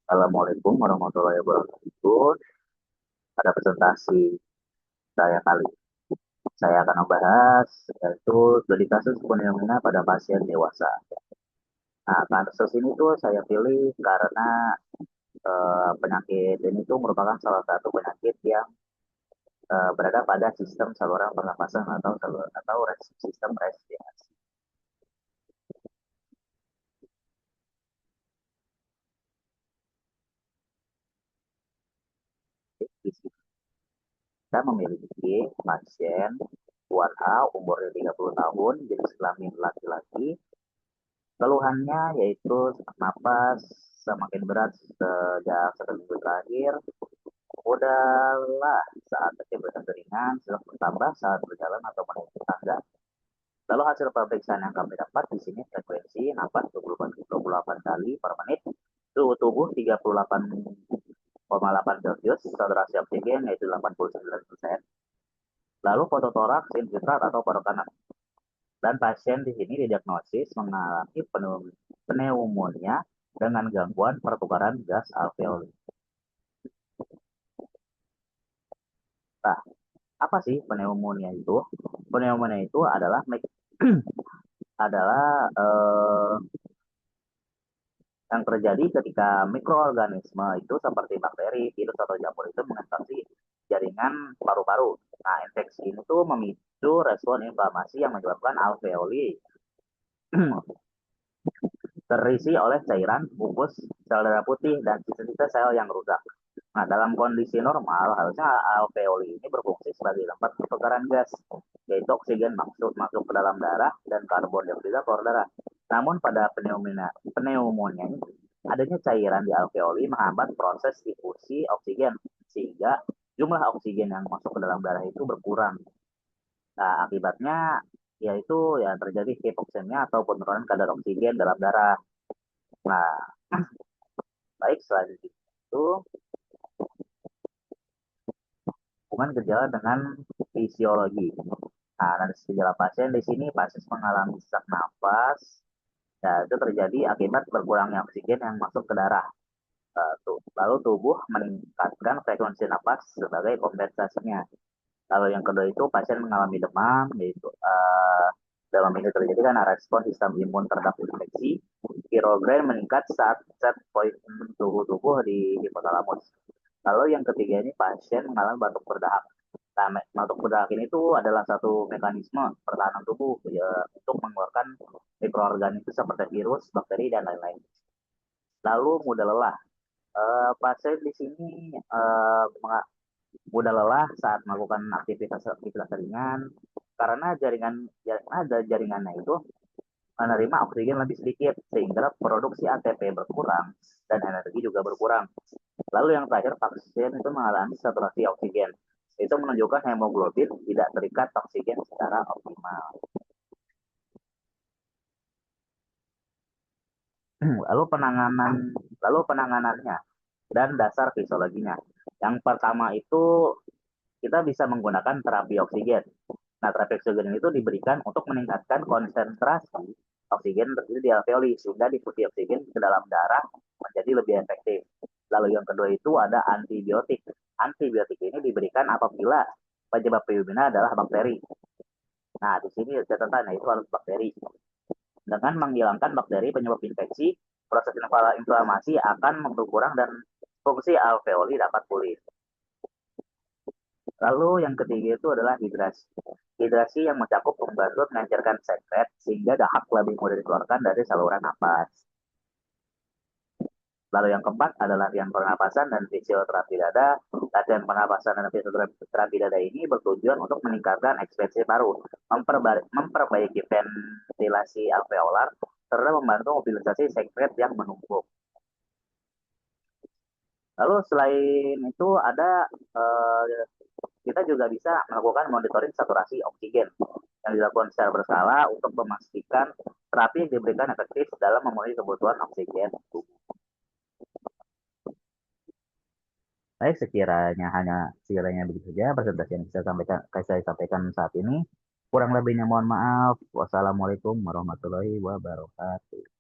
Assalamualaikum warahmatullahi wabarakatuh. Pada presentasi saya kali ini, saya akan membahas yaitu studi kasus pneumonia pada pasien dewasa. Nah, kasus ini tuh saya pilih karena penyakit ini tuh merupakan salah satu penyakit yang berada pada sistem saluran pernapasan atau sistem respirasi. Di sini kita memiliki pasien Tuan A umurnya 30 tahun, jenis kelamin laki-laki. Keluhannya yaitu sesak napas semakin berat sejak 1 minggu terakhir. Udahlah saat kecil ringan, sedang bertambah saat berjalan atau menaiki tangga. Lalu hasil pemeriksaan yang kami dapat di sini frekuensi napas 28 kali per menit, suhu tubuh 38,8 Celcius, saturasi oksigen yaitu 89%. Lalu fototoraks, infiltrat atau paru kanan. Dan pasien di sini didiagnosis mengalami pneumonia dengan gangguan pertukaran gas alveoli. Nah, apa sih pneumonia itu? Pneumonia itu adalah adalah yang terjadi ketika mikroorganisme itu seperti bakteri, virus atau jamur itu menginfeksi jaringan paru-paru. Nah, infeksi ini tuh memicu respon inflamasi yang menyebabkan alveoli terisi oleh cairan, pupus, sel darah putih, dan sisa-sisa sel yang rusak. Nah, dalam kondisi normal, harusnya alveoli ini berfungsi sebagai tempat pertukaran gas, yaitu oksigen masuk ke dalam darah dan karbon dioksida keluar darah. Namun pada pneumonia ini, adanya cairan di alveoli menghambat proses difusi oksigen, sehingga jumlah oksigen yang masuk ke dalam darah itu berkurang. Nah, akibatnya yaitu ya terjadi hipoksemia atau penurunan kadar oksigen dalam darah. Nah, baik selanjutnya itu hubungan gejala dengan fisiologi. Nah, dari gejala pasien di sini pasien mengalami sesak nafas, ya itu terjadi akibat berkurangnya oksigen yang masuk ke darah. Lalu tubuh meningkatkan frekuensi nafas sebagai kompensasinya. Lalu yang kedua itu pasien mengalami demam, yaitu demam ini terjadi karena respon sistem imun terhadap infeksi. Tirogen meningkat saat set point suhu tubuh di hipotalamus. Lalu yang ketiga ini pasien mengalami batuk berdahak. Nah, batuk berdahak ini tuh adalah satu mekanisme pertahanan tubuh ya, untuk mengeluarkan mikroorganisme seperti virus, bakteri, dan lain-lain. Lalu mudah lelah. Pasien di sini mudah lelah saat melakukan aktivitas ringan karena ada jaringannya itu menerima oksigen lebih sedikit sehingga produksi ATP berkurang dan energi juga berkurang. Lalu yang terakhir pasien itu mengalami saturasi oksigen. Itu menunjukkan hemoglobin tidak terikat oksigen secara optimal. Lalu penanganannya dan dasar fisiologinya. Yang pertama itu kita bisa menggunakan terapi oksigen. Nah, terapi oksigen itu diberikan untuk meningkatkan konsentrasi oksigen terjadi di alveoli sehingga difusi oksigen ke dalam darah menjadi lebih efektif. Lalu yang kedua itu ada antibiotik. Antibiotik ini diberikan apabila penyebab pneumonia adalah bakteri. Nah, di sini catatan itu harus bakteri. Dengan menghilangkan bakteri penyebab infeksi, proses inflamasi akan berkurang dan fungsi alveoli dapat pulih. Lalu yang ketiga itu adalah hidrasi. Hidrasi yang mencakup membantu mengencerkan sekret sehingga dahak lebih mudah dikeluarkan dari saluran napas. Lalu yang keempat adalah latihan pernapasan dan fisioterapi dada. Latihan pernapasan dan fisioterapi dada ini bertujuan untuk meningkatkan ekspresi paru, memperbaiki ventilasi alveolar, serta membantu mobilisasi sekret yang menumpuk. Lalu selain itu ada kita juga bisa melakukan monitoring saturasi oksigen yang dilakukan secara berkala untuk memastikan terapi yang diberikan efektif dalam memenuhi kebutuhan oksigen tubuh. Baik, sekiranya begitu saja presentasi yang saya sampaikan saat ini. Kurang lebihnya mohon maaf. Wassalamualaikum warahmatullahi wabarakatuh.